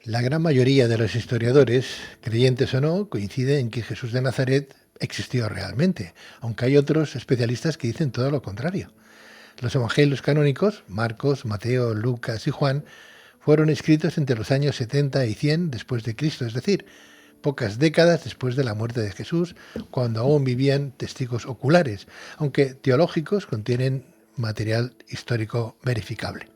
La gran mayoría de los historiadores, creyentes o no, coinciden en que Jesús de Nazaret existió realmente, aunque hay otros especialistas que dicen todo lo contrario. Los evangelios canónicos, Marcos, Mateo, Lucas y Juan, fueron escritos entre los años 70 y 100 después de Cristo, es decir, pocas décadas después de la muerte de Jesús, cuando aún vivían testigos oculares, aunque teológicos contienen material histórico verificable.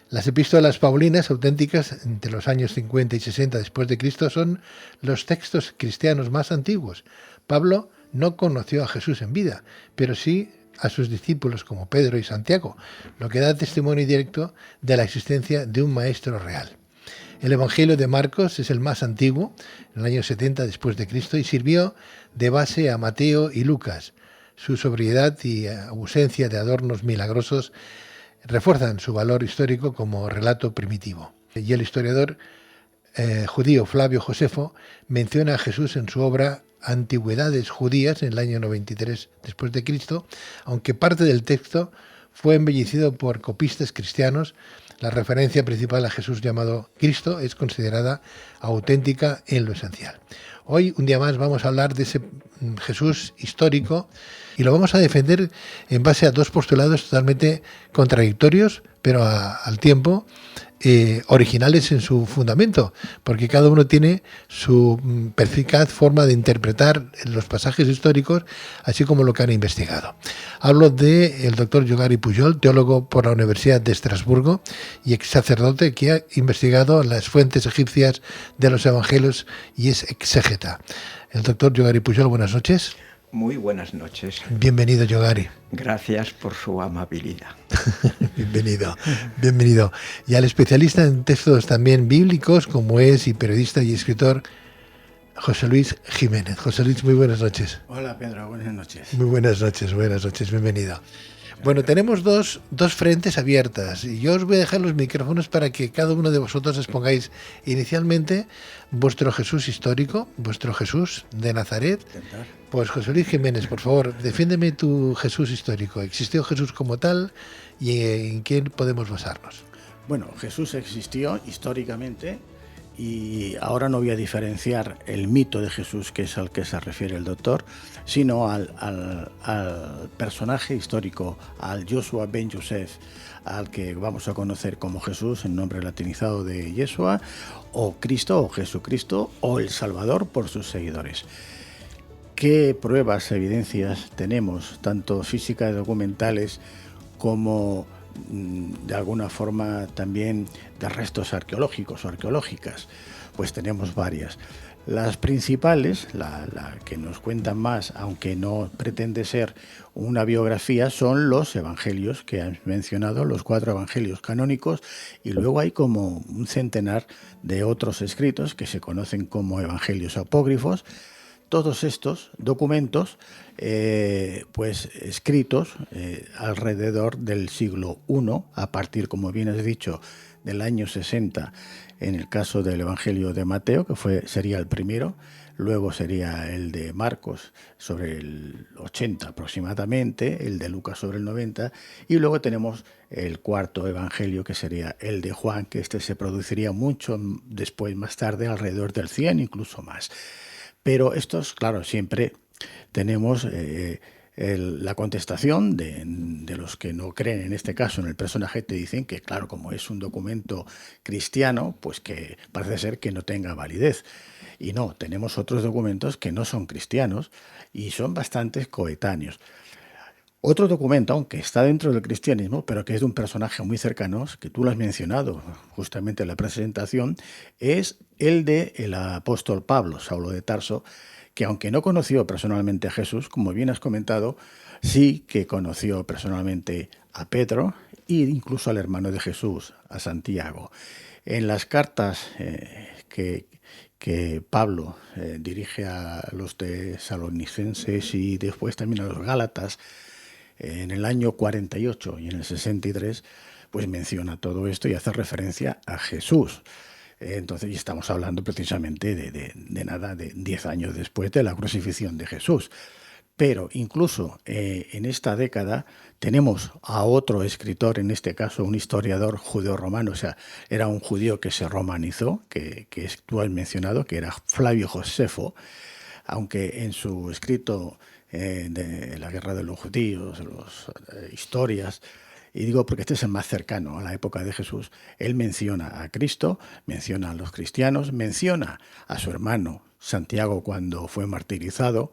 Las epístolas paulinas auténticas entre los años 50 y 60 después de Cristo son los textos cristianos más antiguos. Pablo no conoció a Jesús en vida, pero sí a sus discípulos como Pedro y Santiago, lo que da testimonio directo de la existencia de un maestro real. El Evangelio de Marcos es el más antiguo, en el año 70 después de Cristo, y sirvió de base a Mateo y Lucas. Su sobriedad y ausencia de adornos milagrosos refuerzan su valor histórico como relato primitivo. Y el historiador judío Flavio Josefo menciona a Jesús en su obra Antigüedades Judías en el año 93 después de Cristo, aunque parte del texto fue embellecido por copistas cristianos. La referencia principal a Jesús llamado Cristo es considerada auténtica en lo esencial. Hoy, un día más, vamos a hablar de ese Jesús histórico y lo vamos a defender en base a dos postulados totalmente contradictorios, pero al tiempo originales en su fundamento, porque cada uno tiene su perspicaz forma de interpretar los pasajes históricos, así como lo que han investigado. Hablo del doctor Yogari Pujol, teólogo por la Universidad de Estrasburgo y ex sacerdote que ha investigado las fuentes egipcias de los evangelios y es exégeta. El doctor Yogari Pujol, buenas noches. Muy buenas noches. Bienvenido, Yogari. Gracias por su amabilidad. Bienvenido. Y al especialista en textos también bíblicos, como es y periodista y escritor, José Luis Jiménez. José Luis, muy buenas noches. Hola, Pedro, buenas noches. Muy buenas noches, bienvenido. Bueno, tenemos dos frentes abiertas y yo os voy a dejar los micrófonos para que cada uno de vosotros expongáis inicialmente vuestro Jesús histórico, vuestro Jesús de Nazaret. Pues José Luis Jiménez, por favor, defiéndeme tu Jesús histórico. ¿Existió Jesús como tal y en quién podemos basarnos? Bueno, Jesús existió históricamente y ahora no voy a diferenciar el mito de Jesús, que es al que se refiere el doctor, sino al personaje histórico, al Joshua ben Yosef, al que vamos a conocer como Jesús, en nombre latinizado de Yeshua, o Cristo, o Jesucristo, o el Salvador por sus seguidores. ¿Qué pruebas, evidencias tenemos, tanto físicas, documentales, como de alguna forma también de restos arqueológicos o arqueológicas? Pues tenemos varias. Las principales, la que nos cuentan más, aunque no pretende ser una biografía, son los evangelios que han mencionado, los 4 evangelios canónicos, y luego hay como un centenar de otros escritos que se conocen como evangelios apócrifos. Todos estos documentos, pues escritos alrededor del siglo I, a partir, como bien has dicho, del año 60, en el caso del Evangelio de Mateo, que sería el primero, luego sería el de Marcos sobre el 80 aproximadamente, el de Lucas sobre el 90, y luego tenemos el cuarto Evangelio, que sería el de Juan, que este se produciría mucho después, más tarde, alrededor del 100, incluso más. Pero estos, claro, siempre tenemos la contestación de los que no creen, en este caso, en el personaje, te dicen que, claro, como es un documento cristiano, pues que parece ser que no tenga validez. Y no, tenemos otros documentos que no son cristianos y son bastante coetáneos. Otro documento, aunque está dentro del cristianismo, pero que es de un personaje muy cercano, que tú lo has mencionado justamente en la presentación, es el del apóstol Pablo, Saulo de Tarso, que aunque no conoció personalmente a Jesús, como bien has comentado, sí que conoció personalmente a Pedro e incluso al hermano de Jesús, a Santiago. En las cartas que Pablo dirige a los tesalonicenses y después también a los gálatas, en el año 48 y en el 63, pues menciona todo esto y hace referencia a Jesús. Entonces, y estamos hablando precisamente de 10 años después de la crucifixión de Jesús. Pero incluso en esta década tenemos a otro escritor, en este caso un historiador judeo-romano, o sea, era un judío que se romanizó, que tú has mencionado, que era Flavio Josefo, aunque en su escrito de la guerra de los judíos, historias, y digo porque este es el más cercano a la época de Jesús, él menciona a Cristo, menciona a los cristianos, menciona a su hermano Santiago cuando fue martirizado,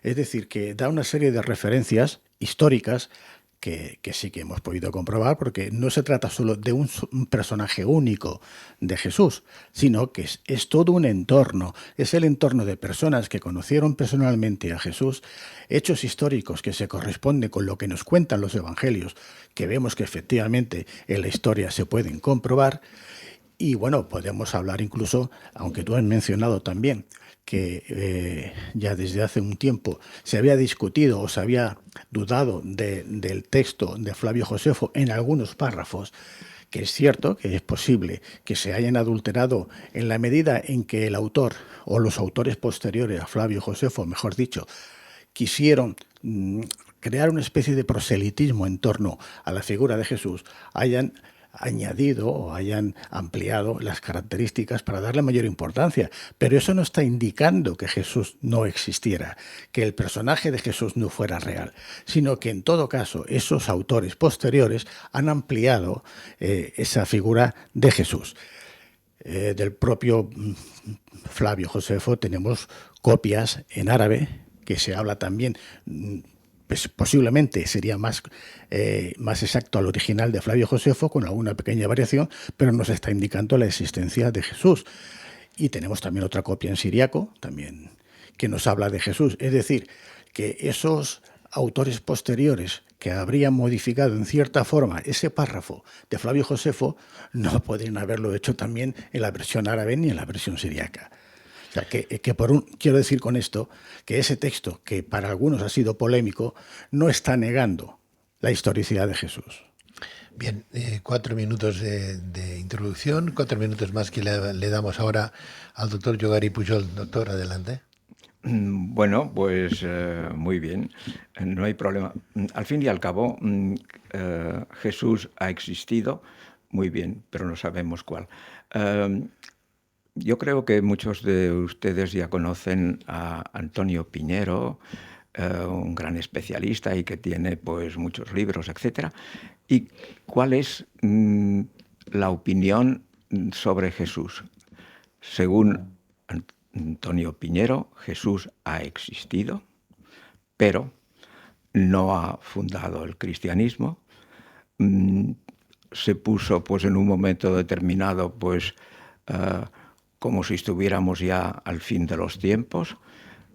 es decir, que da una serie de referencias históricas que sí que hemos podido comprobar, porque no se trata solo de un personaje único de Jesús, sino que es todo un entorno, es el entorno de personas que conocieron personalmente a Jesús, hechos históricos que se corresponden con lo que nos cuentan los evangelios, que vemos que efectivamente en la historia se pueden comprobar. Y bueno, podemos hablar incluso, aunque tú has mencionado también, que ya desde hace un tiempo se había discutido o se había dudado del texto de Flavio Josefo en algunos párrafos, que es cierto que es posible que se hayan adulterado en la medida en que el autor o los autores posteriores a Flavio Josefo, mejor dicho, quisieron crear una especie de proselitismo en torno a la figura de Jesús, hayan añadido o hayan ampliado las características para darle mayor importancia. Pero eso no está indicando que Jesús no existiera, que el personaje de Jesús no fuera real, sino que en todo caso esos autores posteriores han ampliado esa figura de Jesús. Del propio Flavio Josefo tenemos copias en árabe, que se habla también, pues posiblemente sería más exacto al original de Flavio Josefo, con alguna pequeña variación, pero nos está indicando la existencia de Jesús. Y tenemos también otra copia en siriaco, también, que nos habla de Jesús. Es decir, que esos autores posteriores que habrían modificado en cierta forma ese párrafo de Flavio Josefo no podrían haberlo hecho también en la versión árabe ni en la versión siriaca. O sea, quiero decir con esto que ese texto, que para algunos ha sido polémico, no está negando la historicidad de Jesús. Bien, 4 minutos de introducción, 4 minutos más que le damos ahora al doctor Yogari Pujol. Doctor, adelante. Bueno, pues muy bien, no hay problema. Al fin y al cabo, Jesús ha existido, muy bien, pero no sabemos cuál. Yo creo que muchos de ustedes ya conocen a Antonio Piñero, un gran especialista y que tiene pues muchos libros, etc. ¿Y cuál es la opinión sobre Jesús? Según Antonio Piñero, Jesús ha existido, pero no ha fundado el cristianismo. Se puso pues en un momento determinado pues como si estuviéramos ya al fin de los tiempos,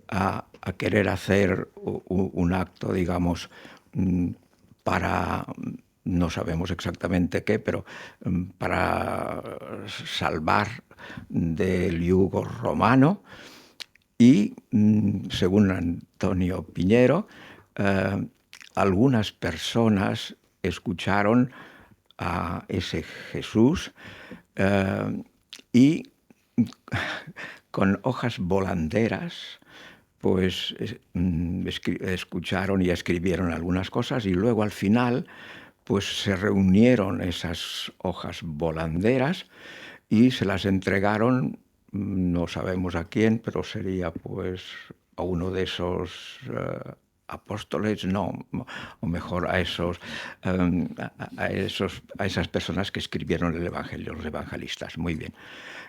a querer hacer un acto, digamos, para, no sabemos exactamente qué, pero para salvar del yugo romano. Y, según Antonio Piñero, algunas personas escucharon a ese Jesús y con hojas volanderas pues escucharon y escribieron algunas cosas, y luego al final pues se reunieron esas hojas volanderas y se las entregaron, no sabemos a quién, pero sería pues a uno de esos apóstoles, no, o mejor a esas personas que escribieron el Evangelio, los evangelistas. Muy bien.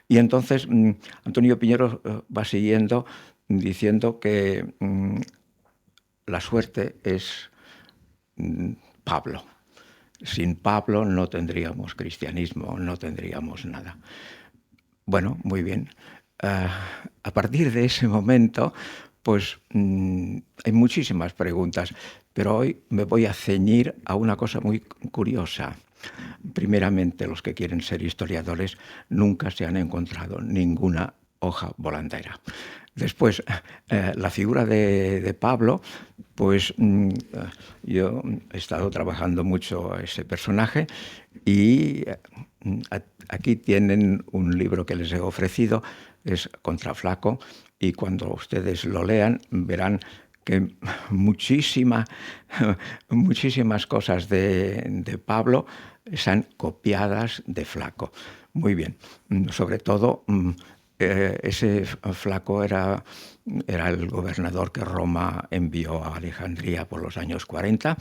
Y entonces Antonio Piñero va siguiendo diciendo que la suerte es Pablo. Sin Pablo no tendríamos cristianismo, no tendríamos nada. Bueno, muy bien. A partir de ese momento, pues hay muchísimas preguntas, pero hoy me voy a ceñir a una cosa muy curiosa. Primeramente, los que quieren ser historiadores nunca se han encontrado ninguna hoja volandera. Después, la figura de Pablo, pues yo he estado trabajando mucho a ese personaje y aquí tienen un libro que les he ofrecido, es Contraflaco, y cuando ustedes lo lean verán que muchísimas cosas de Pablo están copiadas de Flaco. Muy bien. Sobre todo, ese Flaco era el gobernador que Roma envió a Alejandría por los años 40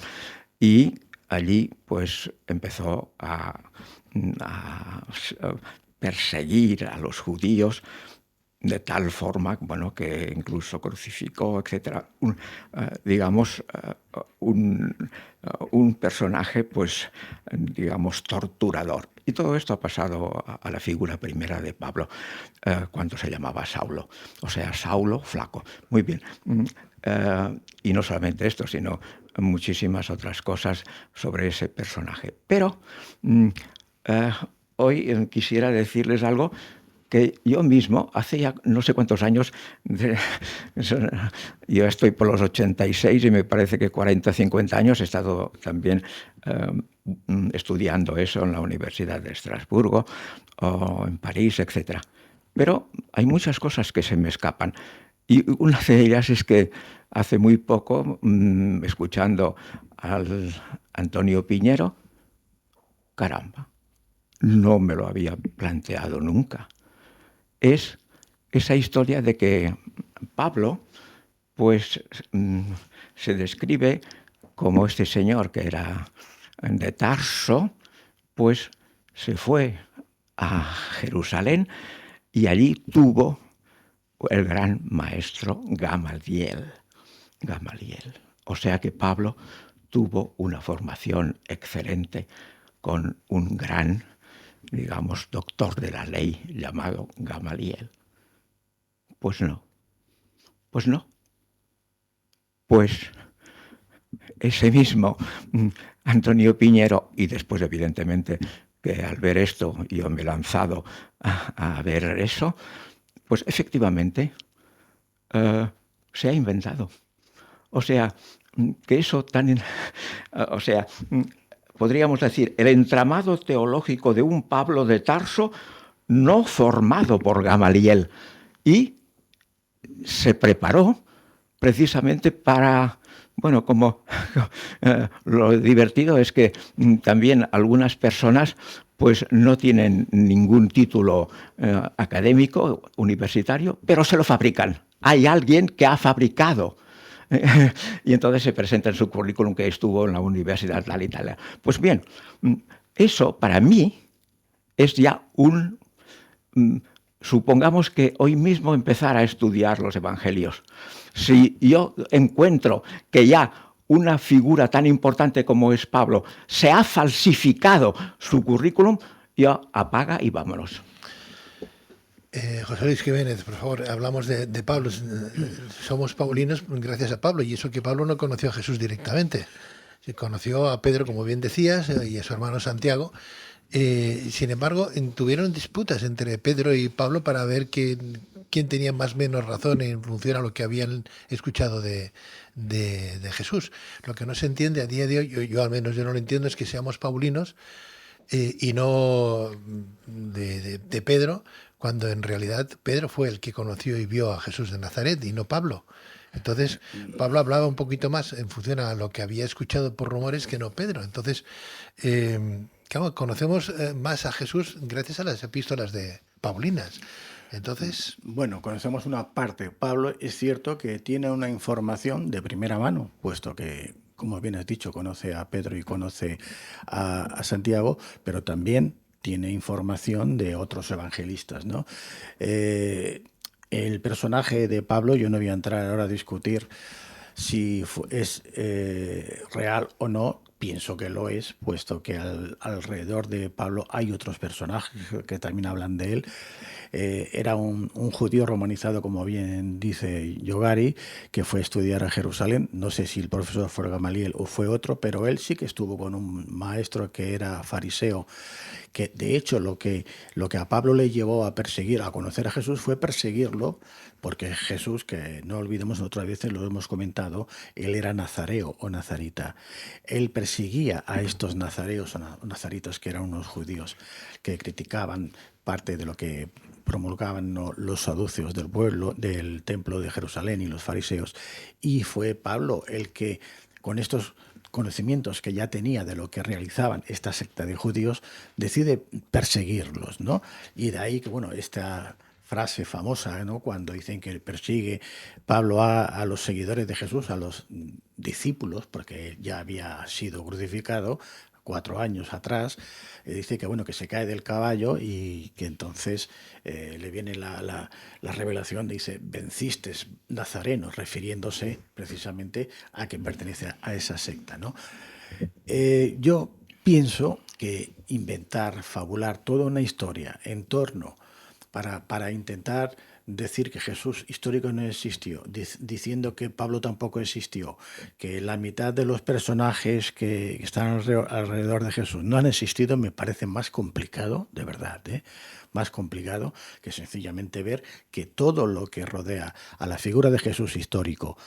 y allí pues empezó a perseguir a los judíos de tal forma, bueno, que incluso crucificó, etcétera, un personaje, pues, digamos, torturador. Y todo esto ha pasado a la figura primera de Pablo, cuando se llamaba Saulo. O sea, Saulo Flaco. Muy bien. Y no solamente esto, sino muchísimas otras cosas sobre ese personaje. Pero hoy quisiera decirles algo que yo mismo, hace ya no sé cuántos años, yo estoy por los 86 y me parece que 40, 50 años he estado también estudiando eso en la Universidad de Estrasburgo o en París, etc. Pero hay muchas cosas que se me escapan. Y una de ellas es que hace muy poco, escuchando al Antonio Piñero, caramba, no me lo había planteado nunca. Es esa historia de que Pablo, pues, se describe como este señor que era de Tarso, pues se fue a Jerusalén y allí tuvo el gran maestro Gamaliel. O sea que Pablo tuvo una formación excelente con un gran, digamos, doctor de la ley llamado Gamaliel. Pues no. Pues ese mismo Antonio Piñero, y después evidentemente que al ver esto yo me he lanzado a ver eso, pues efectivamente se ha inventado. O sea, que eso tan... o sea, podríamos decir, el entramado teológico de un Pablo de Tarso no formado por Gamaliel y se preparó precisamente para... Bueno, como lo divertido es que también algunas personas pues no tienen ningún título académico, universitario, pero se lo fabrican. Hay alguien que ha fabricado. Y entonces se presenta en su currículum que estuvo en la universidad tal y tal. Pues bien, eso para mí es ya un... supongamos que hoy mismo empezara a estudiar los evangelios. Si yo encuentro que ya una figura tan importante como es Pablo se ha falsificado su currículum, yo apaga y vámonos. José Luis Jiménez, por favor, hablamos de Pablo. Somos paulinos gracias a Pablo, y eso que Pablo no conoció a Jesús directamente. Se conoció a Pedro, como bien decías, y a su hermano Santiago. Sin embargo, tuvieron disputas entre Pedro y Pablo para ver quién tenía más o menos razón en función a lo que habían escuchado de Jesús. Lo que no se entiende a día de hoy, yo al menos yo no lo entiendo, es que seamos paulinos y no de Pedro, cuando en realidad Pedro fue el que conoció y vio a Jesús de Nazaret y no Pablo. Entonces, Pablo hablaba un poquito más en función a lo que había escuchado por rumores que no Pedro. Entonces, claro, conocemos más a Jesús gracias a las epístolas de Paulinas. Entonces... Bueno, conocemos una parte. Pablo es cierto que tiene una información de primera mano, puesto que, como bien has dicho, conoce a Pedro y conoce a Santiago, pero también tiene información de otros evangelistas, ¿no? El personaje de Pablo, yo no voy a entrar ahora a discutir si es real o no. Pienso que lo es, puesto que alrededor de Pablo hay otros personajes que también hablan de él. Era un judío romanizado, como bien dice Yogari, que fue a estudiar a Jerusalén. No sé si el profesor fue Gamaliel o fue otro, pero él sí que estuvo con un maestro que era fariseo, que de hecho lo que a Pablo le llevó a perseguir, a conocer a Jesús, fue perseguirlo, porque Jesús, que no olvidemos, otras veces lo hemos comentado, él era nazareo o nazarita. Él perseguía a estos nazareos o nazaritos, que eran unos judíos que criticaban parte de lo que promulgaban los saduceos del pueblo, del templo de Jerusalén, y los fariseos. Y fue Pablo el que, con estos conocimientos que ya tenía de lo que realizaban esta secta de judíos, decide perseguirlos, ¿no? Y de ahí que, bueno, esta frase famosa, ¿no?, cuando dicen que persigue Pablo a los seguidores de Jesús, a los discípulos, porque ya había sido crucificado 4 años atrás, dice que, bueno, que se cae del caballo y que entonces le viene la revelación, dice: venciste, Nazareno, refiriéndose precisamente a que pertenece a esa secta, ¿no? Yo pienso que inventar, fabular toda una historia en torno para intentar decir que Jesús histórico no existió, diciendo que Pablo tampoco existió, que la mitad de los personajes que están alrededor de Jesús no han existido, me parece más complicado, de verdad, más complicado que sencillamente ver que todo lo que rodea a la figura de Jesús histórico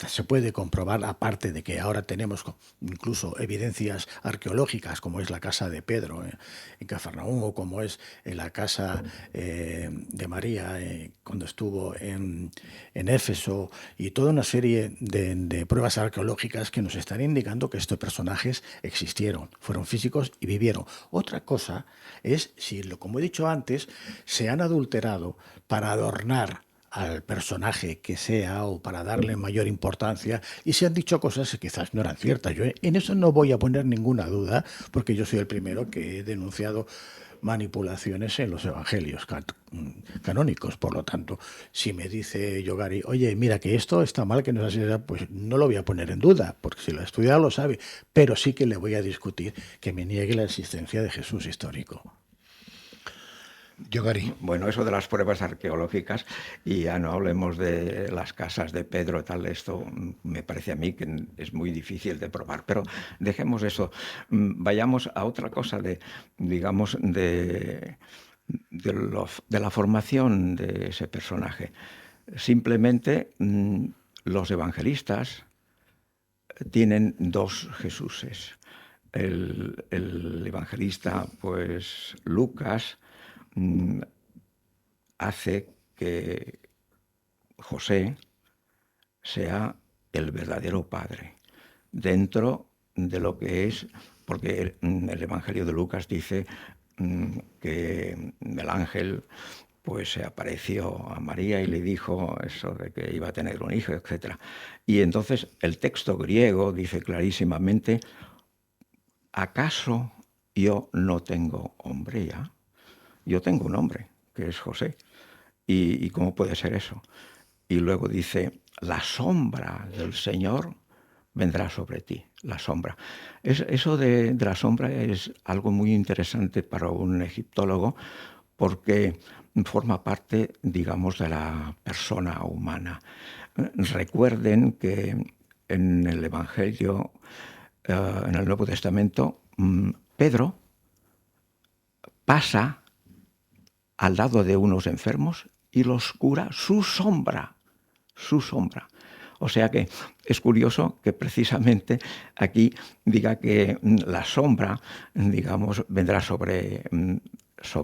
se puede comprobar, aparte de que ahora tenemos incluso evidencias arqueológicas, como es la casa de Pedro en Cafarnaúm, o como es la casa de María cuando estuvo en Éfeso, y toda una serie de pruebas arqueológicas que nos están indicando que estos personajes existieron, fueron físicos y vivieron. Otra cosa es si, como he dicho antes, se han adulterado para adornar al personaje que sea o para darle mayor importancia, y se han dicho cosas que quizás no eran ciertas. Yo en eso no voy a poner ninguna duda, porque yo soy el primero que he denunciado manipulaciones en los evangelios canónicos. Por lo tanto, si me dice Yogari: oye, mira que esto está mal, que no es así, pues no lo voy a poner en duda, porque si lo ha estudiado lo sabe, pero sí que le voy a discutir que me niegue la existencia de Jesús histórico. Yogari. Bueno, eso de las pruebas arqueológicas, y ya no hablemos de las casas de Pedro, tal, esto me parece a mí que es muy difícil de probar, pero dejemos eso. Vayamos a otra cosa digamos, de la formación de ese personaje. Simplemente los evangelistas tienen 2 Jesuses. El evangelista, pues, Lucas, hace que José sea el verdadero padre dentro de lo que es, porque el Evangelio de Lucas dice que el ángel pues se apareció a María y le dijo eso de que iba a tener un hijo, etc. Y entonces el texto griego dice clarísimamente: ¿acaso yo no tengo hombre ya? Yo tengo un hombre, que es José. ¿Y cómo puede ser eso? Y luego dice: la sombra del Señor vendrá sobre ti, la sombra. Eso de la sombra es algo muy interesante para un egiptólogo, porque forma parte, digamos, de la persona humana. Recuerden que en el Evangelio, en el Nuevo Testamento, Pedro pasa al lado de unos enfermos y los cura su sombra. O sea que es curioso que precisamente aquí diga que la sombra, digamos, vendrá sobre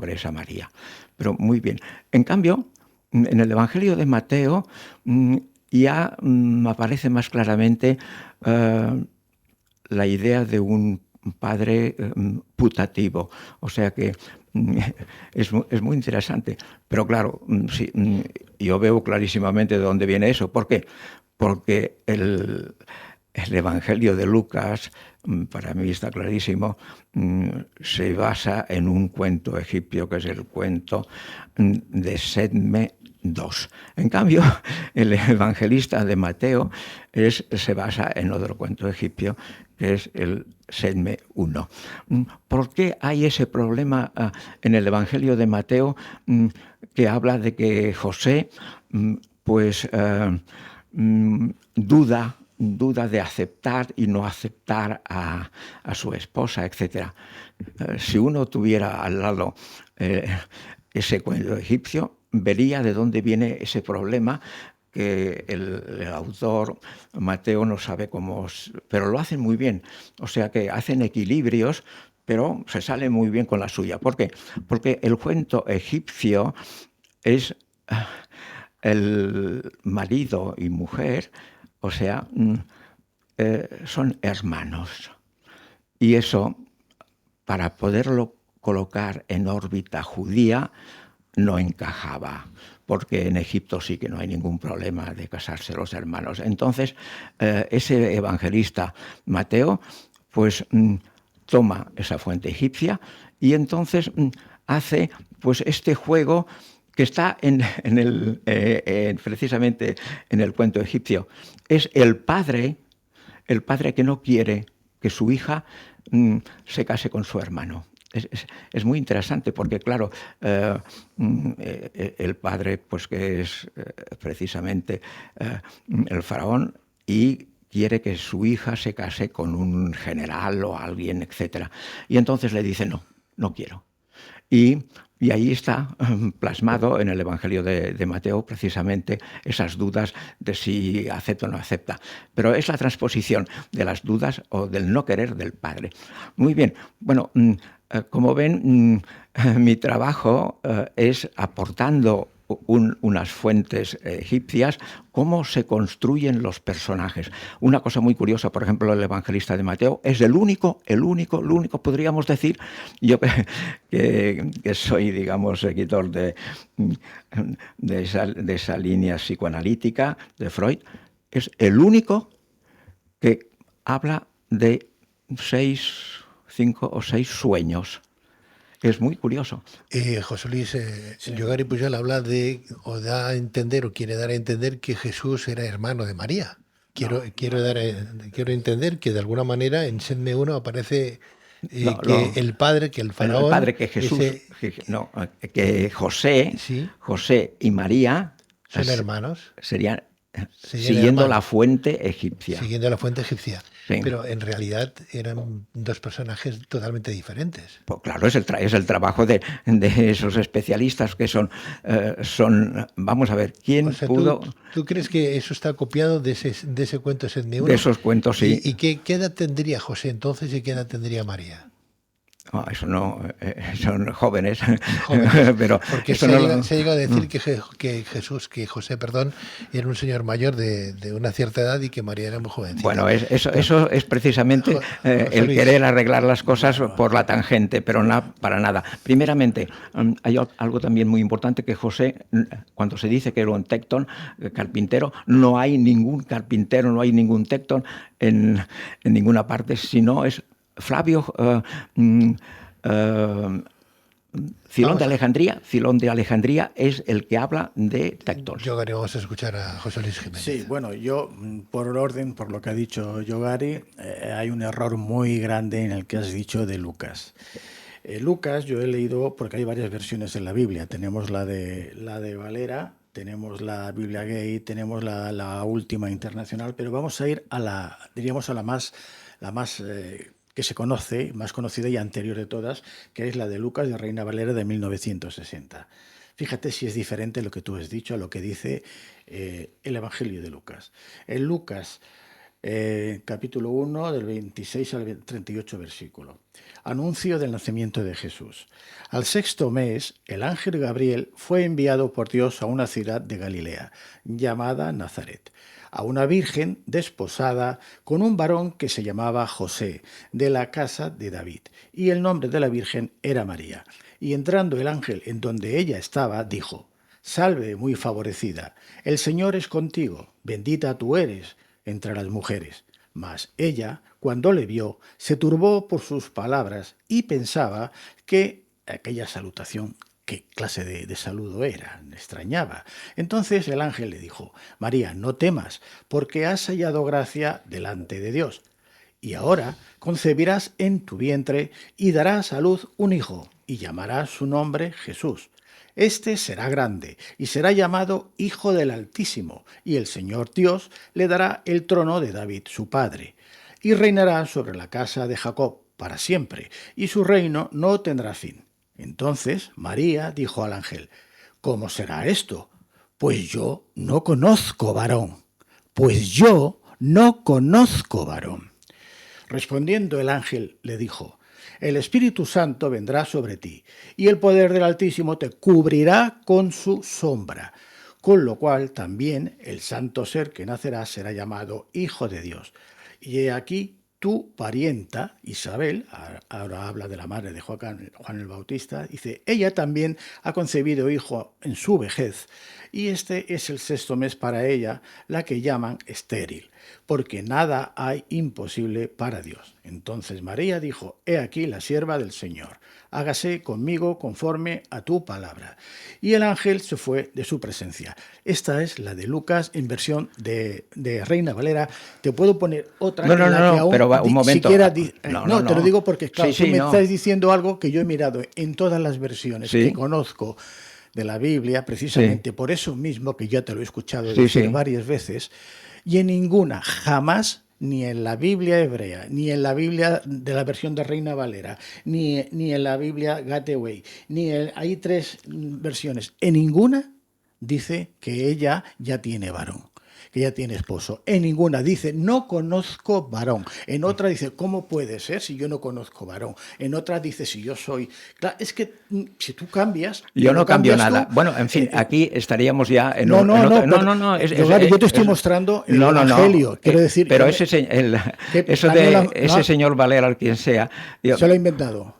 esa María. Pero muy bien. En cambio, en el Evangelio de Mateo ya aparece más claramente la idea de un padre putativo. O sea que es muy interesante. Pero claro, sí, yo veo clarísimamente de dónde viene eso. ¿Por qué? Porque el Evangelio de Lucas, para mí está clarísimo, se basa en un cuento egipcio, que es el cuento de Sedme II. En cambio, el evangelista de Mateo se basa en otro cuento egipcio, que es el Sedme I. ¿Por qué hay ese problema en el Evangelio de Mateo, que habla de que José pues duda de aceptar y no aceptar a su esposa, etc.? Si uno tuviera al lado ese cuento egipcio, vería de dónde viene ese problema que el autor, Mateo, no sabe cómo, pero lo hacen muy bien. O sea que hacen equilibrios, pero se sale muy bien con la suya. ¿Por qué? Porque el cuento egipcio es el marido y mujer, o sea, son hermanos. Y eso, para poderlo colocar en órbita judía, no encajaba, porque en Egipto sí que no hay ningún problema de casarse los hermanos. Entonces, ese evangelista Mateo, pues toma esa fuente egipcia y entonces hace pues este juego que está precisamente en el cuento egipcio. Es el padre que no quiere que su hija se case con su hermano. Es muy interesante porque, claro, el padre, pues que es precisamente el faraón, y quiere que su hija se case con un general o alguien, etc. Y entonces le dice, no quiero. Y ahí está plasmado en el Evangelio de Mateo precisamente esas dudas de si acepta o no acepta. Pero es la transposición de las dudas o del no querer del padre. Muy bien, bueno, como ven, mi trabajo es aportando unas fuentes egipcias, cómo se construyen los personajes. Una cosa muy curiosa, por ejemplo, el evangelista de Mateo es el único, podríamos decir, yo que soy, digamos, seguidor de esa línea psicoanalítica de Freud, es el único que habla de 5 o 6 sueños. Es muy curioso. José Luis, Yogari Pujol habla da a entender o quiere dar a entender que Jesús era hermano de María. Quiero entender que de alguna manera en Sedme 1 aparece el padre, que el faraón... El padre, que Jesús... que José, ¿sí? José y María... Son hermanos. Serían siguiendo la fuente egipcia. Siguiendo la fuente egipcia. Sí. Pero en realidad eran dos personajes totalmente diferentes. Pues claro, es el trabajo de esos especialistas que son... vamos a ver, ¿quién pudo...? ¿Tú crees que eso está copiado de ese cuento Sedme 1? De esos cuentos, sí. ¿Y qué edad tendría José entonces y qué edad tendría María? Eso no, son jóvenes. Pero porque se llegó a decir que José, era un señor mayor de una cierta edad y que María era muy jovencita. Bueno, eso es precisamente el querer arreglar las cosas por la tangente, pero para nada. Primeramente, hay algo también muy importante, que José, cuando se dice que era un tectón, carpintero, no hay ningún carpintero, no hay ningún tectón en ninguna parte, sino es Flavio Filón de Alejandría es el que habla de tectón. Yogari, vamos a escuchar a José Luis Jiménez. Sí, bueno, yo, por orden, por lo que ha dicho Yogari, hay un error muy grande en el que has dicho de Lucas. Lucas, yo he leído, porque hay varias versiones en la Biblia. Tenemos la de Valera, tenemos la Biblia Gay, tenemos la última internacional, pero vamos a ir a la más que se conoce, más conocida y anterior de todas, que es la de Lucas de Reina Valera de 1960. Fíjate si es diferente lo que tú has dicho a lo que dice el Evangelio de Lucas. En Lucas, capítulo 1, del 26 al 38 versículo. Anuncio del nacimiento de Jesús. Al 6º mes, el ángel Gabriel fue enviado por Dios a una ciudad de Galilea, llamada Nazaret, a una virgen desposada con un varón que se llamaba José, de la casa de David, y el nombre de la virgen era María. Y entrando el ángel en donde ella estaba, dijo: Salve, muy favorecida, el Señor es contigo, bendita tú eres entre las mujeres. Mas ella, cuando le vio, se turbó por sus palabras y pensaba que aquella salutación, qué clase de saludo era, me extrañaba. Entonces el ángel le dijo: María, no temas, porque has hallado gracia delante de Dios. Y ahora concebirás en tu vientre y darás a luz un hijo, y llamarás su nombre Jesús. Este será grande y será llamado Hijo del Altísimo, y el Señor Dios le dará el trono de David su padre, y reinará sobre la casa de Jacob para siempre, y su reino no tendrá fin. Entonces María dijo al ángel: ¿Cómo será esto? pues yo no conozco varón. Pues yo no conozco varón. Respondiendo el ángel le dijo: el Espíritu Santo vendrá sobre ti, y el poder del Altísimo te cubrirá con su sombra, con lo cual también el santo ser que nacerá será llamado Hijo de Dios. Y he aquí tu parienta Isabel, ahora habla de la madre de Juan el Bautista, dice: ella también ha concebido hijo en su vejez, y este es el 6º mes para ella, la que llaman estéril, porque nada hay imposible para Dios. Entonces María dijo: he aquí la sierva del Señor, hágase conmigo conforme a tu palabra. Y el ángel se fue de su presencia. Esta es la de Lucas en versión de Reina Valera. Te puedo poner otra No, no, en la no, que aún pero un momento. siquiera No, te lo digo porque, claro, sí, tú me no. estás diciendo algo que yo he mirado en todas las versiones Sí. que conozco de la Biblia, precisamente Sí. por eso mismo que ya te lo he escuchado Sí, decir sí. varias veces, y en ninguna, jamás, ni en la Biblia hebrea, ni en la Biblia de la versión de Reina Valera, ni en la Biblia Gateway, hay 3 versiones, en ninguna dice que ella ya tiene varón, que ya tiene esposo. En ninguna dice: no conozco varón. En otra dice: ¿cómo puede ser si yo no conozco varón? En otra dice: si yo soy... Claro, es que si tú cambias... Yo no cambio nada. Tú, bueno, en fin, aquí estaríamos ya en no, un... no, en otro, no, no, yo te estoy mostrando el Evangelio. Quiero decir... Pero eso de ese señor Valera, quien sea... se lo ha inventado.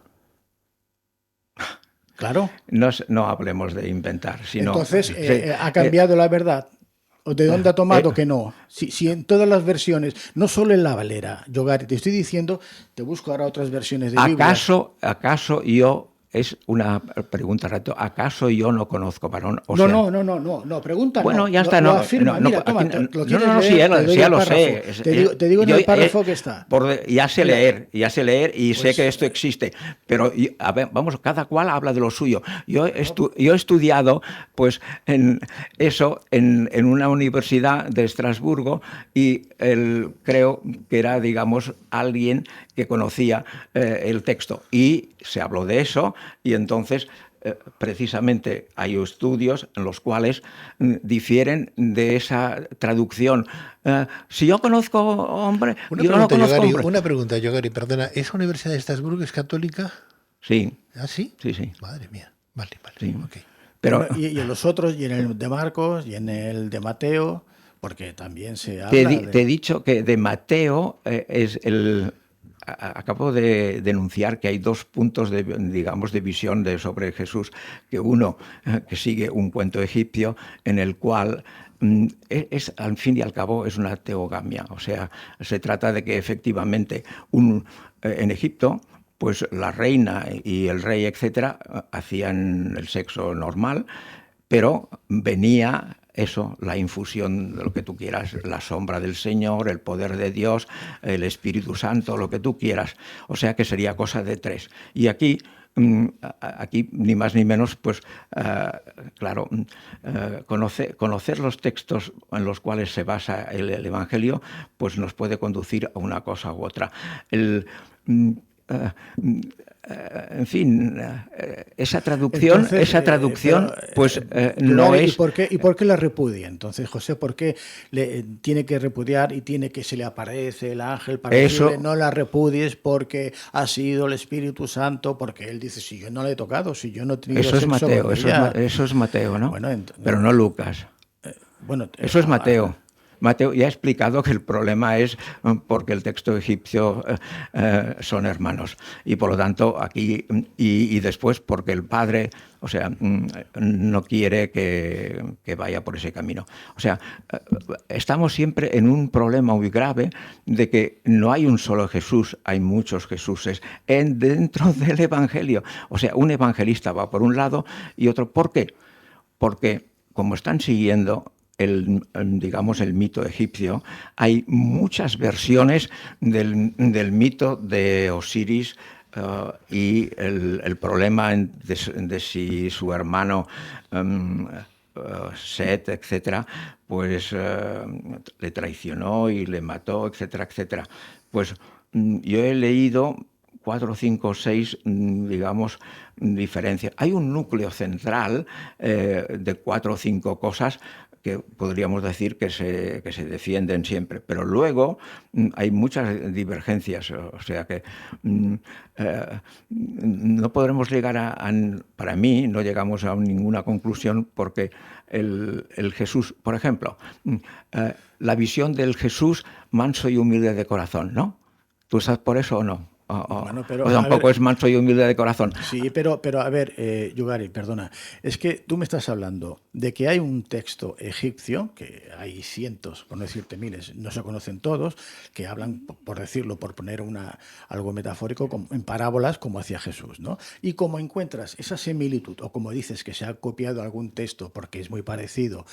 Claro. No hablemos de inventar, sino... Entonces, ha cambiado la verdad. ¿O de dónde ha tomado que no? Si en todas las versiones, no solo en la Valera, Yogari, te estoy diciendo, te busco ahora otras versiones de Biblia. ¿Acaso yo... Es una pregunta reto. ¿Acaso yo no conozco varón? O no, sea, no, pregunta bueno, no. ya está, lo no. afirma. No, Mira, toma, lo quieres sí, leer, ya lo sé. Te digo en el párrafo que está. Ya sé leer y pues, sé que esto existe. Pero, a ver, vamos, cada cual habla de lo suyo. Yo he estudiado, pues, en una universidad de Estrasburgo y creo que era, digamos, alguien que conocía el texto. Y se habló de eso. Y entonces, precisamente, hay estudios en los cuales difieren de esa traducción. Si yo conozco hombre, yo no conozco hombre. Una pregunta, Yogari, perdona. ¿Esa universidad de Estrasburgo es católica? Sí. ¿Ah, sí? Sí. Madre mía. Vale. Sí. Okay. Pero, y en los otros, y en el de Marcos, y en el de Mateo, porque también se habla Te he dicho que de Mateo es el... Acabo de denunciar que hay 2 puntos de visión sobre Jesús, que uno que sigue un cuento egipcio en el cual al fin y al cabo es una teogamia, o sea, se trata de que efectivamente en Egipto pues la reina y el rey, etcétera, hacían el sexo normal, pero venía eso, la infusión de lo que tú quieras, la sombra del Señor, el poder de Dios, el Espíritu Santo, lo que tú quieras. O sea que sería cosa de 3. Y aquí ni más ni menos, pues claro, conocer los textos en los cuales se basa el Evangelio, pues nos puede conducir a una cosa u otra. En fin, esa traducción, pues no es... ¿Y por qué la repudia? Entonces, José, ¿por qué tiene que repudiar y tiene que se le aparece el ángel para decirle no la repudies porque ha sido el Espíritu Santo? Porque él dice: si yo no le he tocado, si yo no he tenido sexo Mateo, con ella. Eso es Mateo, ¿no? Bueno, pero no Lucas. Eso es Mateo. Mateo ya ha explicado que el problema es porque el texto egipcio son hermanos y por lo tanto aquí y después porque el padre, o sea, no quiere que vaya por ese camino. O sea, estamos siempre en un problema muy grave de que no hay un solo Jesús, hay muchos Jesuses dentro del Evangelio. O sea, un evangelista va por un lado y otro. ¿Por qué? Porque como están siguiendo el mito egipcio, hay muchas versiones del mito de Osiris y el problema de si su hermano Set, etcétera, pues le traicionó y le mató, etcétera, etcétera. Pues yo he leído 4, 5, 6, digamos, diferencias. Hay un núcleo central de 4 o 5 cosas que podríamos decir que se defienden siempre, pero luego hay muchas divergencias, o sea que no podremos llegar para mí, no llegamos a ninguna conclusión porque el Jesús, por ejemplo, la visión del Jesús manso y humilde de corazón, ¿no? ¿Tú estás por eso o no? Bueno, pero, o tampoco es manso y humilde de corazón. Sí, pero a ver, Yugari, perdona. Es que tú me estás hablando de que hay un texto egipcio, que hay cientos, por no decirte miles, no se conocen todos, que hablan, por decirlo, por poner algo metafórico, en parábolas como hacía Jesús, ¿no? Y como encuentras esa similitud, o como dices que se ha copiado algún texto porque es muy parecido,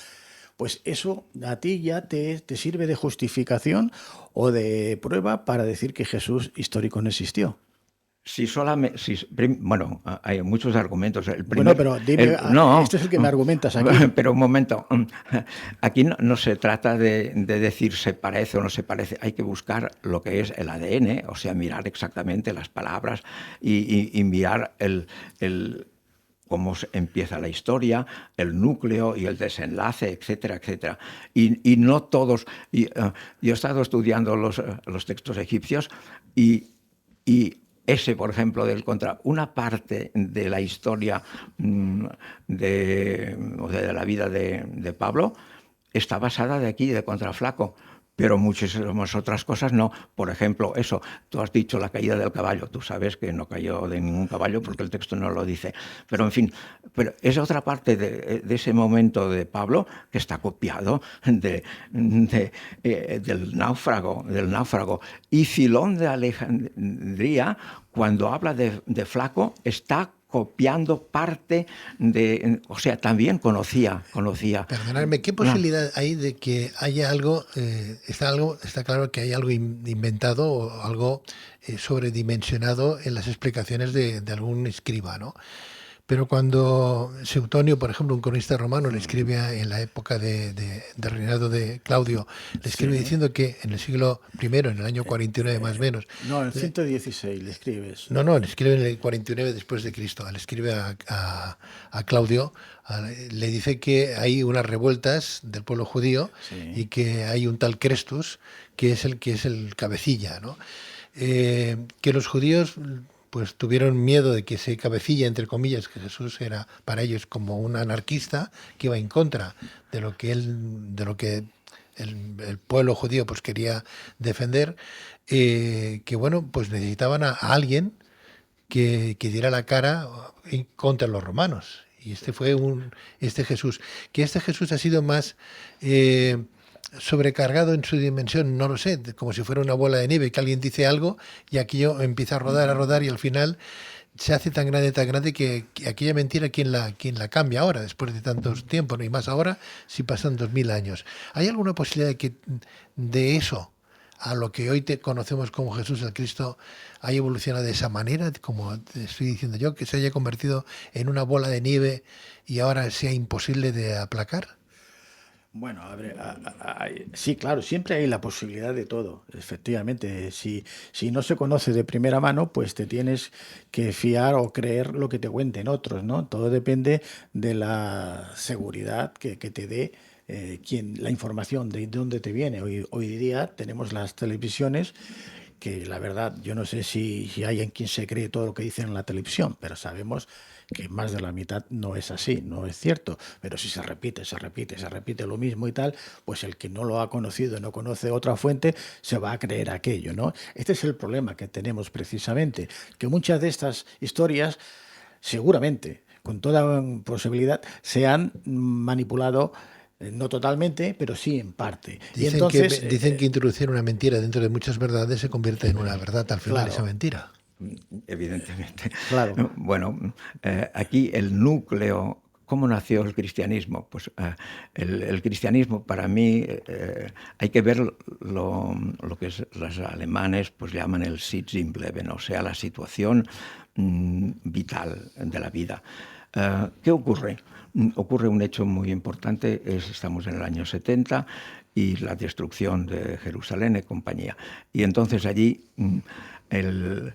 pues eso a ti ya te sirve de justificación o de prueba para decir que Jesús histórico no existió. Bueno, hay muchos argumentos. Bueno, pero dime, este es el que me argumentas aquí. Pero un momento, aquí no se trata de decir se parece o no se parece, hay que buscar lo que es el ADN, o sea, mirar exactamente las palabras y mirar cómo empieza la historia, el núcleo y el desenlace, etcétera, etcétera. Y no todos... yo he estado estudiando los textos egipcios y ese, por ejemplo, una parte de la historia de la vida de Pablo está basada de aquí, de Contraflaco. Pero muchísimas otras cosas no. Por ejemplo, eso, tú has dicho la caída del caballo. Tú sabes que no cayó de ningún caballo porque el texto no lo dice. Pero, en fin, es otra parte de ese momento de Pablo que está copiado del náufrago. Y Filón de Alejandría, cuando habla de Flaco, está copiando parte o sea, también conocía. Perdonadme, ¿qué posibilidad hay de que haya algo, está claro que hay algo inventado o algo sobredimensionado en las explicaciones de algún escriba, ¿no? Pero cuando Suetonio, por ejemplo, un cronista romano, le escribe en la época del reinado de Claudio, le escribe diciendo que en el siglo I, en el año 49 más o menos... No, en el 116 le escribes. No, le escribe en el 49 después de Cristo. Le escribe a Claudio, le dice que hay unas revueltas del pueblo judío y que hay un tal Crestus que es el cabecilla, ¿no? Que los judíos pues tuvieron miedo de que ese cabecilla, entre comillas, que Jesús era para ellos como un anarquista que iba en contra de lo que el pueblo judío pues quería defender, que bueno, pues necesitaban a alguien que diera la cara contra los romanos. Y este fue este Jesús. Que este Jesús ha sido más sobrecargado en su dimensión, no lo sé, como si fuera una bola de nieve, que alguien dice algo y aquello empieza a rodar y al final se hace tan grande que aquella mentira, ¿quién la cambia ahora, después de tantos tiempos, ¿no? Y más ahora, si pasan 2000 años. ¿Hay alguna posibilidad de eso, a lo que hoy conocemos como Jesús el Cristo, haya evolucionado de esa manera, como te estoy diciendo yo, que se haya convertido en una bola de nieve y ahora sea imposible de aplacar? Bueno, a ver, sí, claro, siempre hay la posibilidad de todo, efectivamente. Si no se conoce de primera mano, pues te tienes que fiar o creer lo que te cuenten otros, ¿no? Todo depende de la seguridad que te dé la información, de dónde te viene. Hoy día tenemos las televisiones que la verdad yo no sé si hay en quien se cree todo lo que dicen en la televisión, pero sabemos que más de la mitad no es así, no es cierto. Pero si se repite lo mismo y tal, pues el que no lo ha conocido, no conoce otra fuente, se va a creer aquello, ¿no? Este es el problema que tenemos precisamente, que muchas de estas historias, seguramente, con toda posibilidad, se han manipulado. No totalmente, pero sí en parte. Dicen que introducir una mentira dentro de muchas verdades se convierte en una verdad al final, claro, esa mentira. Evidentemente. Claro. Bueno, aquí el núcleo, ¿cómo nació el cristianismo? Pues el cristianismo para mí hay que ver lo que los alemanes pues llaman el Sitz-im-Leben, o sea, la situación vital de la vida. ¿Qué ocurre? Ocurre un hecho muy importante, estamos en el año 70 y la destrucción de Jerusalén y compañía. Y entonces allí el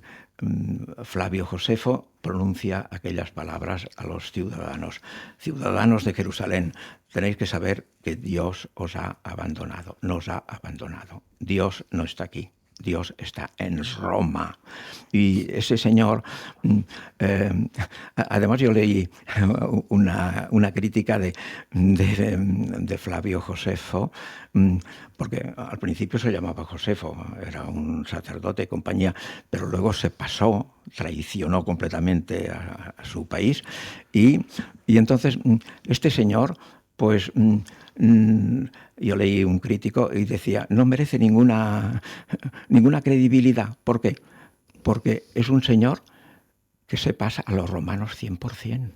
Flavio Josefo pronuncia aquellas palabras a los ciudadanos. Ciudadanos de Jerusalén, tenéis que saber que Dios os ha abandonado, nos ha abandonado. Dios no está aquí. Dios está en Roma. Y ese señor, además yo leí una crítica de Flavio Josefo, porque al principio se llamaba Josefo, era un sacerdote y compañía, pero luego se pasó, traicionó completamente a su país, y entonces este señor, pues yo leí un crítico y decía, no merece ninguna credibilidad. ¿Por qué? Porque es un señor que se pasa a los romanos 100%.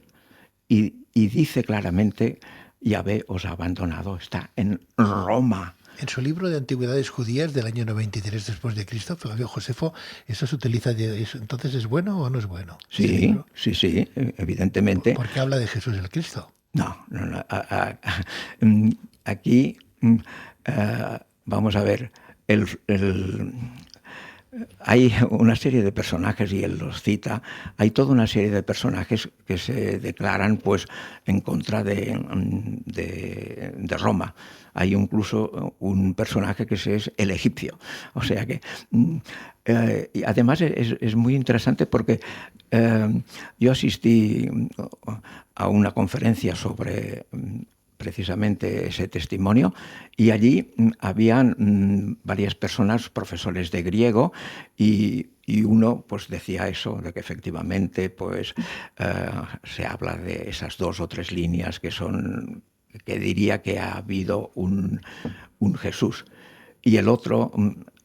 Y dice claramente, Yahvé os ha abandonado, está en Roma. En su libro de Antigüedades Judías del año 93 después de Cristo, Flavio Josefo, ¿eso se utiliza? ¿Entonces es bueno o no es bueno? Sí, sí, evidentemente. ¿Por qué habla de Jesús el Cristo? No. Aquí vamos a ver, hay una serie de personajes, y él los cita, hay toda una serie de personajes que se declaran pues en contra de Roma. Hay incluso un personaje que es el egipcio. O sea que y además es muy interesante porque yo asistí a una conferencia sobre precisamente ese testimonio, y allí habían varias personas, profesores de griego, y uno pues decía eso, de que efectivamente pues se habla de esas 2 o 3 líneas que diría que ha habido un Jesús. Y el otro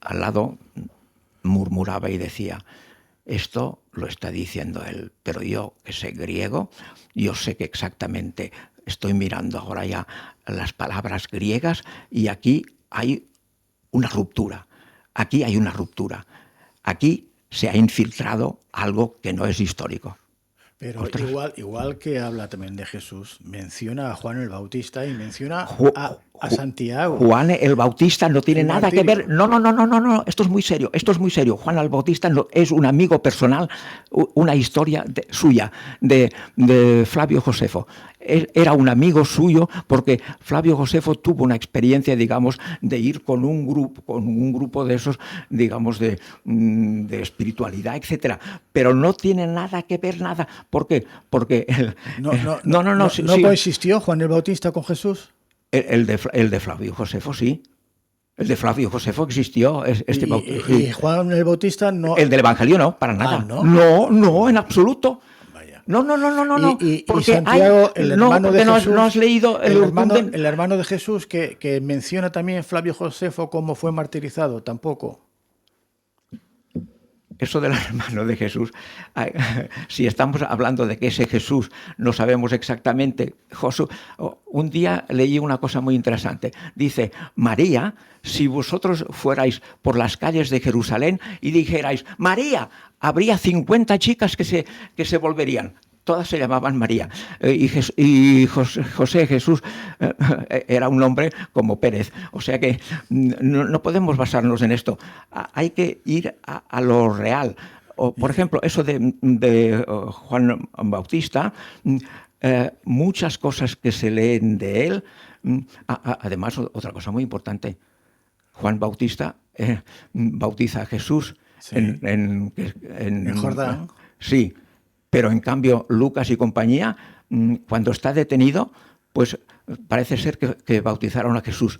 al lado murmuraba y decía, esto lo está diciendo él, pero yo que sé griego, yo sé que exactamente estoy mirando ahora ya las palabras griegas, y aquí hay una ruptura. Aquí hay una ruptura. Aquí se ha infiltrado algo que no es histórico. Pero igual que habla también de Jesús, menciona a Juan el Bautista y menciona a Santiago. Juan el Bautista no tiene nada que ver. No, esto es muy serio, Juan el Bautista es un amigo personal, una historia suya, de Flavio Josefo. Era un amigo suyo porque Flavio Josefo tuvo una experiencia, digamos, de ir con un grupo de esos, digamos, de espiritualidad, etcétera. Pero no tiene nada que ver, nada. ¿Por qué? Porque ¿No coexistió Juan el Bautista con Jesús? El de Flavio Josefo, sí. El de Flavio Josefo existió. ¿Y Juan el Bautista no? El del Evangelio no, para nada. ¿No? No, en absoluto. No. Y Santiago, el hermano de Jesús, no has leído el hermano de Jesús que menciona también Flavio Josefo cómo fue martirizado, tampoco. Eso del hermano de Jesús, si estamos hablando de que ese Jesús no sabemos exactamente, un día leí una cosa muy interesante. Dice, María, si vosotros fuerais por las calles de Jerusalén y dijerais, María, habría 50 chicas que se volverían. Todas se llamaban María. Y José Jesús era un nombre como Pérez. O sea que no podemos basarnos en esto. Hay que ir a lo real. Por ejemplo, eso de Juan Bautista, muchas cosas que se leen de él. Además, otra cosa muy importante. Juan Bautista bautiza a Jesús en Jordán. Sí. Pero en cambio Lucas y compañía, cuando está detenido, pues parece ser que bautizaron a Jesús.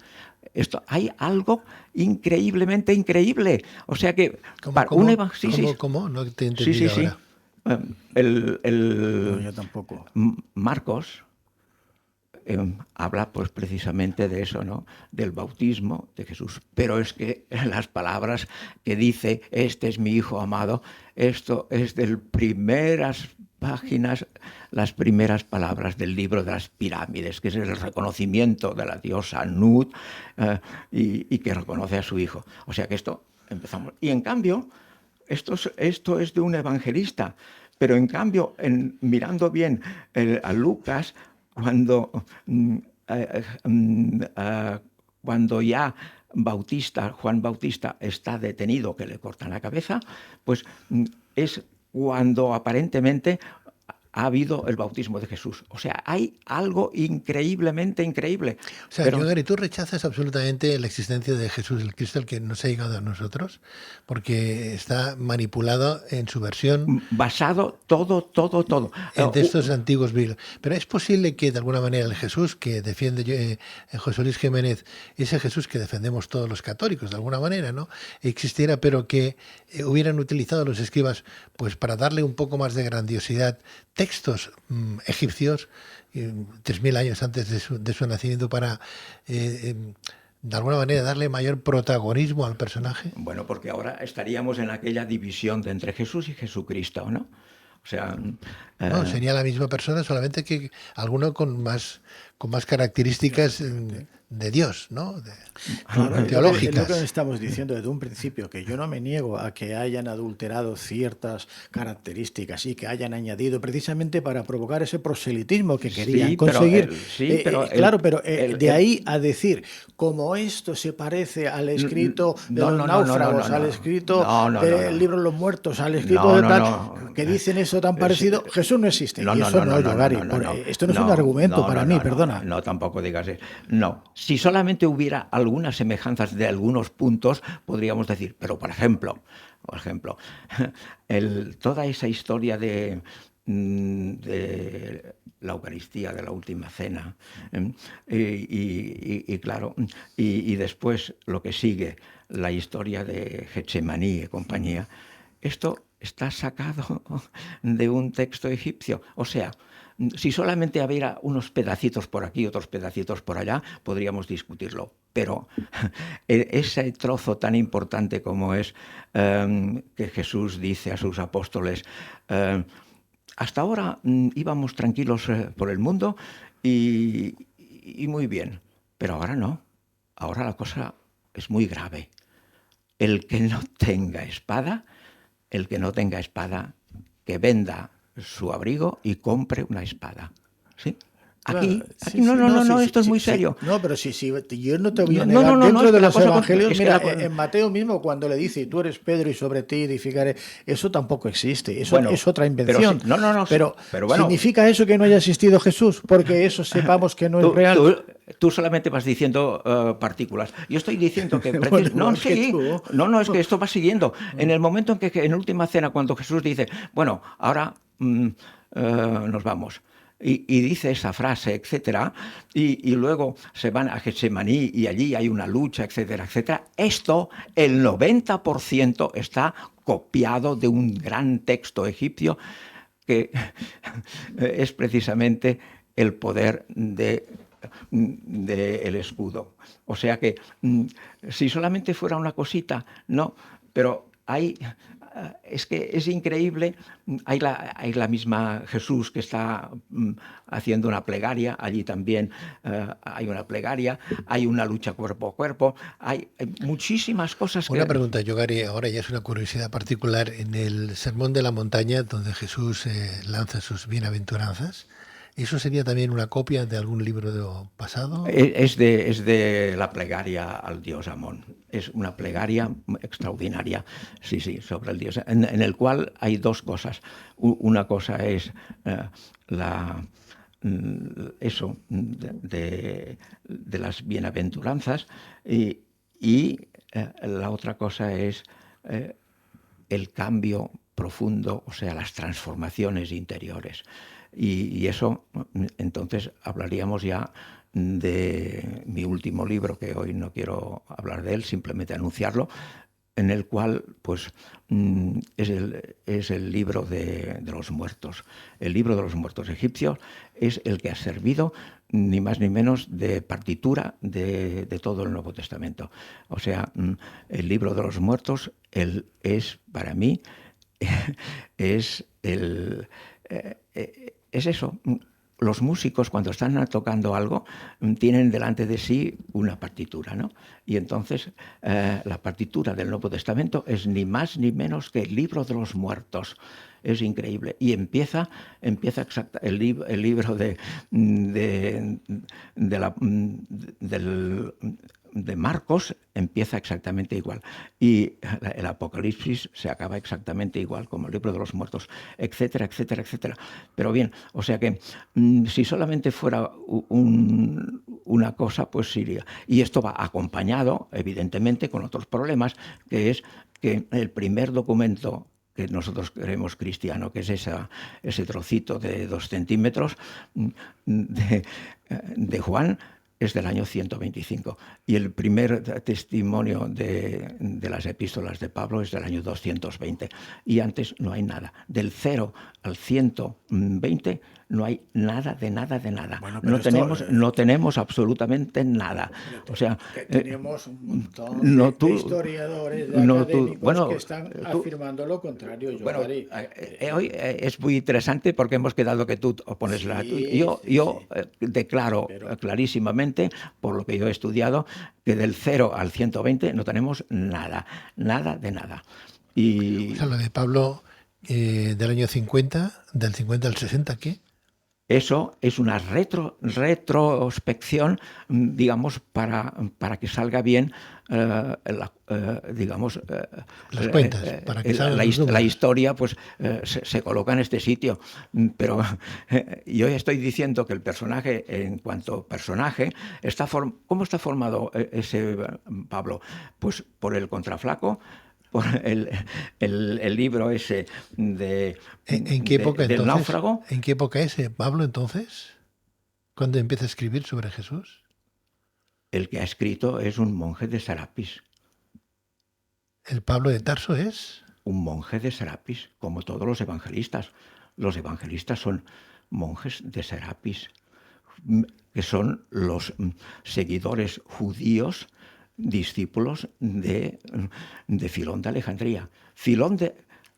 Hay algo increíblemente increíble. O sea que... ¿Cómo? No te he entendido ahora. No, yo tampoco. Marcos habla pues precisamente de eso, ¿no? Del bautismo de Jesús. Pero es que las palabras que dice, este es mi hijo amado, esto es de primeras páginas, las primeras palabras del libro de las pirámides, que es el reconocimiento de la diosa Nut, y que reconoce a su hijo. O sea que esto empezamos. Y en cambio, esto es de un evangelista, pero en cambio, mirando bien a Lucas, cuando cuando ya Juan Bautista está detenido, que le cortan la cabeza, pues es cuando aparentemente ha habido el bautismo de Jesús. O sea, hay algo increíblemente increíble. O sea, Pero Gary, ¿tú rechazas absolutamente la existencia de Jesús el Cristo, el que nos ha llegado a nosotros? Porque está manipulado en su versión basado todo. en textos antiguos bíblicos. Pero es posible que de alguna manera el Jesús que defiende José Luis Jiménez, ese Jesús que defendemos todos los católicos de alguna manera, ¿no? Existiera, pero que hubieran utilizado los escribas pues para darle un poco más de grandiosidad textos egipcios 3.000 años antes de su nacimiento para de alguna manera darle mayor protagonismo al personaje. Bueno, porque ahora estaríamos en aquella división de entre Jesús y Jesucristo, ¿no? O sea, no, sería la misma persona, solamente que alguno con más características de Dios, ¿no? Teológicas. Es lo que estamos diciendo desde un principio, que yo no me niego a que hayan adulterado ciertas características y que hayan añadido precisamente para provocar ese proselitismo que querían conseguir. Claro, pero de ahí a decir, como esto se parece al escrito de los náufragos, al escrito del libro de los muertos, al escrito de tal, que dicen eso tan parecido, Jesús no existe. Y eso no, Gary. Esto no es un argumento para mí, perdona. No, tampoco digas eso. No. Si solamente hubiera algunas semejanzas de algunos puntos, podríamos decir, pero por ejemplo, toda esa historia de la Eucaristía, de la Última Cena, y claro, y después lo que sigue, la historia de Getsemaní y compañía, esto está sacado de un texto egipcio. O sea, si solamente hubiera unos pedacitos por aquí, otros pedacitos por allá, podríamos discutirlo. Pero ese trozo tan importante como es que Jesús dice a sus apóstoles, hasta ahora íbamos tranquilos por el mundo y muy bien, pero ahora no. Ahora la cosa es muy grave. El que no tenga espada, que venda su abrigo y compre una espada. ¿Sí? Aquí, no, esto es muy serio. No, pero si yo no te voy a negar, dentro de los evangelios, mira, en Mateo mismo cuando le dice, tú eres Pedro y sobre ti edificaré, eso tampoco existe, eso es otra invención. Pero bueno, ¿significa eso que no haya existido Jesús? Porque eso sepamos que no es real. Tú solamente vas diciendo partículas. Yo estoy diciendo que... es que esto va siguiendo. En el momento en que en Última Cena, cuando Jesús dice, bueno, ahora nos vamos... Y dice esa frase, etcétera, y luego se van a Getsemaní y allí hay una lucha, etcétera, etcétera. Esto, el 90% está copiado de un gran texto egipcio que es precisamente el poder del escudo. O sea que si solamente fuera una cosita, no, pero hay... Es que es increíble, hay la misma Jesús que está haciendo una plegaria, allí también hay una plegaria, hay una lucha cuerpo a cuerpo, hay muchísimas cosas que... Una pregunta, Gary, ahora ya es una curiosidad particular, en el Sermón de la Montaña, donde Jesús lanza sus bienaventuranzas, ¿eso sería también una copia de algún libro pasado? Es de la plegaria al dios Amón. Es una plegaria extraordinaria, sí, sobre el dios, en el cual hay dos cosas. Una cosa es eso de las bienaventuranzas y la otra cosa es el cambio profundo, o sea, las transformaciones interiores. Y eso, entonces, hablaríamos ya de mi último libro, que hoy no quiero hablar de él, simplemente anunciarlo, en el cual pues es el libro de los muertos. El libro de los muertos egipcios es el que ha servido ni más ni menos de partitura de todo el Nuevo Testamento. O sea, el libro de los muertos es para mí es eso. Los músicos, cuando están tocando algo, tienen delante de sí una partitura, ¿no? Y entonces la partitura del Nuevo Testamento es ni más ni menos que el libro de los muertos. Es increíble. Y empieza el libro de Marcos empieza exactamente igual. Y el Apocalipsis se acaba exactamente igual, como el libro de los muertos, etcétera, etcétera, etcétera. Pero bien, o sea que si solamente fuera una cosa, pues iría. Y esto va acompañado, evidentemente, con otros problemas, que es que el primer documento que nosotros creemos cristiano, que es ese trocito de 2 centímetros de Juan, es del año 125. Y el primer testimonio de las epístolas de Pablo es del año 220. Y antes no hay nada. Del 0 al 120 no hay nada de nada de nada. Bueno, no tenemos absolutamente nada. O sea, tenemos un montón de historiadores, de académicos que están afirmando lo contrario. Hoy es muy interesante porque hemos quedado que tú opones la... Yo declaro clarísimamente, por lo que yo he estudiado, que del 0 al 120 no tenemos nada, nada de nada. Y... O sea, lo de Pablo del año 50, del 50 al 60, ¿qué? Eso es una retrospección, digamos, para que salga bien, digamos, las cuentas, para que la historia, pues se coloca en este sitio. Pero yo estoy diciendo que el personaje, en cuanto personaje, ¿cómo está formado ese Pablo? Pues por el contraflaco, por el libro ese ¿En qué época, del entonces, náufrago. ¿En qué época es Pablo entonces? ¿Cuándo empieza a escribir sobre Jesús? El que ha escrito es un monje de Serapis. ¿El Pablo de Tarso es? Un monje de Serapis, como todos los evangelistas. Los evangelistas son monjes de Serapis, que son los seguidores judíos, discípulos de Filón de Alejandría.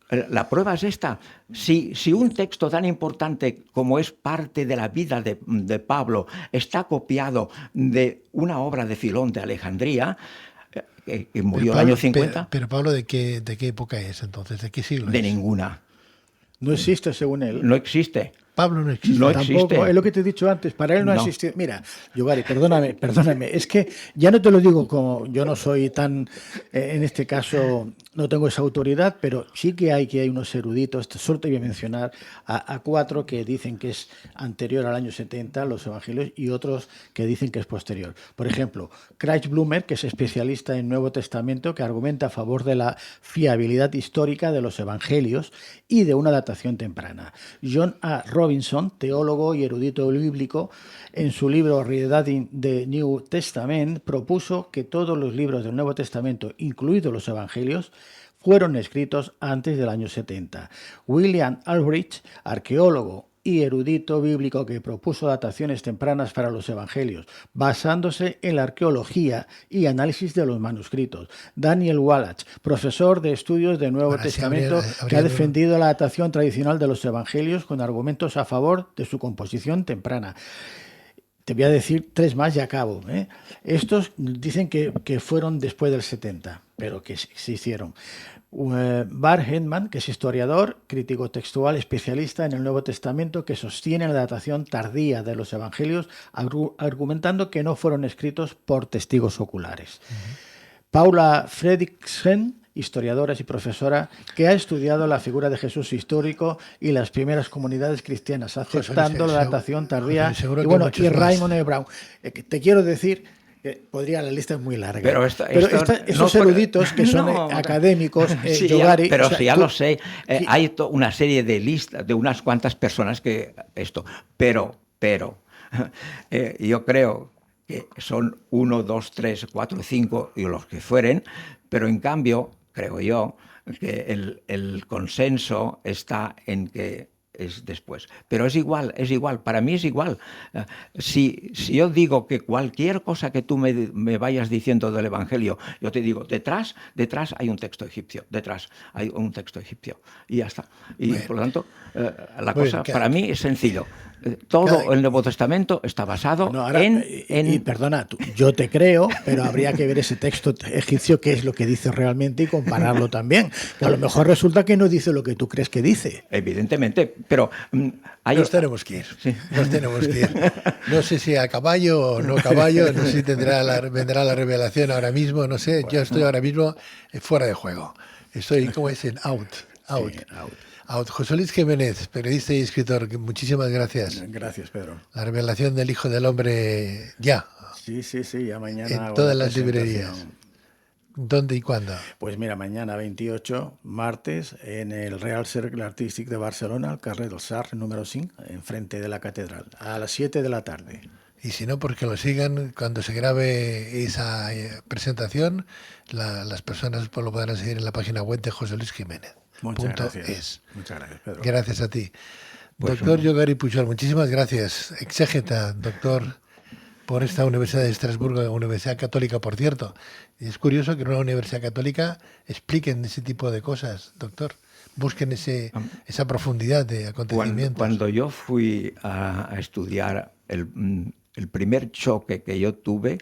La prueba es esta. Si un texto tan importante como es parte de la vida de Pablo está copiado de una obra de Filón de Alejandría, que murió en el año 50... Pero Pablo, ¿de qué época es entonces? ¿De qué siglo de es? Ninguna. No existe, según él. No existe. Pablo no existe. No Tampoco, existe. es lo que te he dicho antes, para él no ha existido. Mira, Yogari, perdóname, es que ya no te lo digo como yo no soy tan, en este caso, no tengo esa autoridad, pero sí que hay unos eruditos, solo te voy a mencionar a 4 que dicen que es anterior al año 70, los evangelios, y otros que dicen que es posterior. Por ejemplo, Craig Bloomer, que es especialista en Nuevo Testamento, que argumenta a favor de la fiabilidad histórica de los evangelios y de una datación temprana. John A. Robinson, teólogo y erudito bíblico, en su libro Reading the New Testament, propuso que todos los libros del Nuevo Testamento, incluidos los Evangelios, fueron escritos antes del año 70. William Albrecht, arqueólogo y erudito bíblico que propuso dataciones tempranas para los evangelios, basándose en la arqueología y análisis de los manuscritos. Daniel Wallach, profesor de estudios del Nuevo Testamento, que ha defendido la datación tradicional de los evangelios con argumentos a favor de su composición temprana. Te voy a decir 3 más y acabo. Estos dicen que fueron después del 70, pero que se hicieron. Bart Ehrman, que es historiador, crítico textual, especialista en el Nuevo Testamento, que sostiene la datación tardía de los evangelios, argumentando que no fueron escritos por testigos oculares. Paula Fredriksen, historiadora y profesora, que ha estudiado la figura de Jesús histórico y las primeras comunidades cristianas, aceptando la datación tardía. Y Raymond E. Brown. Te quiero decir... la lista es muy larga. Pero estos eruditos que son académicos, sí, Yogari... Pero si ya lo sé, hay una serie de listas de unas cuantas personas que esto... Pero yo creo que son 1, 2, 3, 4, 5 y los que fueren, pero en cambio, creo yo, que el consenso está en que es después. Pero es igual, para mí es igual. Si yo digo que cualquier cosa que tú me vayas diciendo del Evangelio, yo te digo, detrás hay un texto egipcio, y ya está. Y por lo tanto, la cosa para mí es sencillo. Todo el Nuevo Testamento está basado en... Perdona, yo te creo, pero habría que ver ese texto egipcio, qué es lo que dice realmente y compararlo también. Que a lo mejor resulta que no dice lo que tú crees que dice. Evidentemente, Pero nos tenemos que ir. Sí. Nos tenemos que ir. No sé si a caballo o no a caballo, no sé si vendrá la revelación ahora mismo, no sé. Yo estoy ahora mismo fuera de juego. Estoy, ¿cómo dicen? Out. Sí, out. José Luis Jiménez, periodista y escritor, muchísimas gracias. Gracias, Pedro. La revelación del Hijo del Hombre ya. Sí, ya mañana. En todas las librerías. ¿Dónde y cuándo? Pues mira, mañana 28, martes, en el Real Cercle Artístic de Barcelona, al carrer del Sar, número 5, enfrente de la catedral, a las 7 de la tarde. Y si no, porque lo sigan cuando se grabe esa presentación, las personas lo podrán seguir en la página web de José Luis Jiménez. Muchas gracias. Muchas gracias, Pedro. Gracias a ti. Pues Doctor Yogari Pujol, muchísimas gracias. Exégeta, doctor, por esta Universidad de Estrasburgo, Universidad Católica, por cierto. Y es curioso que en una universidad católica expliquen ese tipo de cosas, doctor. Busquen esa profundidad de acontecimientos. Cuando yo fui a estudiar, el primer choque que yo tuve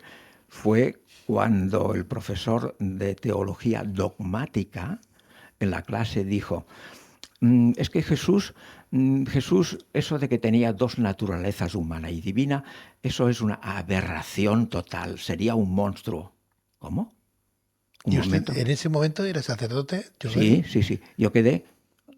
fue cuando el profesor de teología dogmática en la clase dijo, es que Jesús, eso de que tenía dos naturalezas, humana y divina, eso es una aberración total, sería un monstruo. ¿Cómo? ¿Y usted en ese momento era sacerdote? Sí. Yo quedé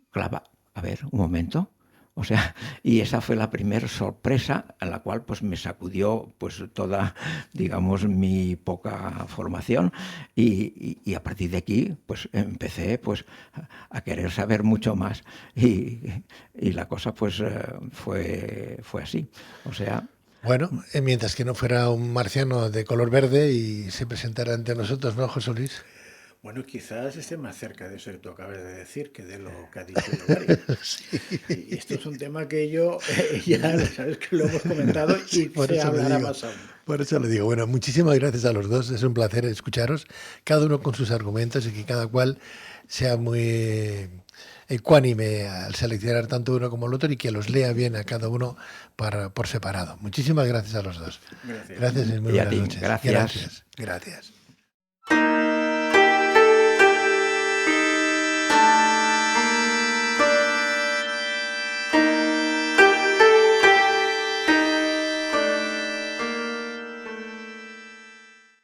clavado. A ver, un momento. O sea, y esa fue la primera sorpresa a la cual pues me sacudió pues toda, digamos, mi poca formación y a partir de aquí pues empecé pues a querer saber mucho más y la cosa pues fue así. O sea... Bueno, mientras que no fuera un marciano de color verde y se presentara ante nosotros, ¿no, José Luis? Bueno, quizás esté más cerca de eso que tú acabas de decir que de lo que ha dicho Yogari. Sí. Y esto es un tema que yo ya sabes que lo hemos comentado y se hablará más aún. Por eso le digo, bueno, muchísimas gracias a los dos, es un placer escucharos, cada uno con sus argumentos y que cada cual sea muy ecuánime al seleccionar tanto uno como el otro y que los lea bien a cada uno por separado. Muchísimas gracias a los dos. Gracias. Gracias y muy buenas noches. Gracias. Gracias.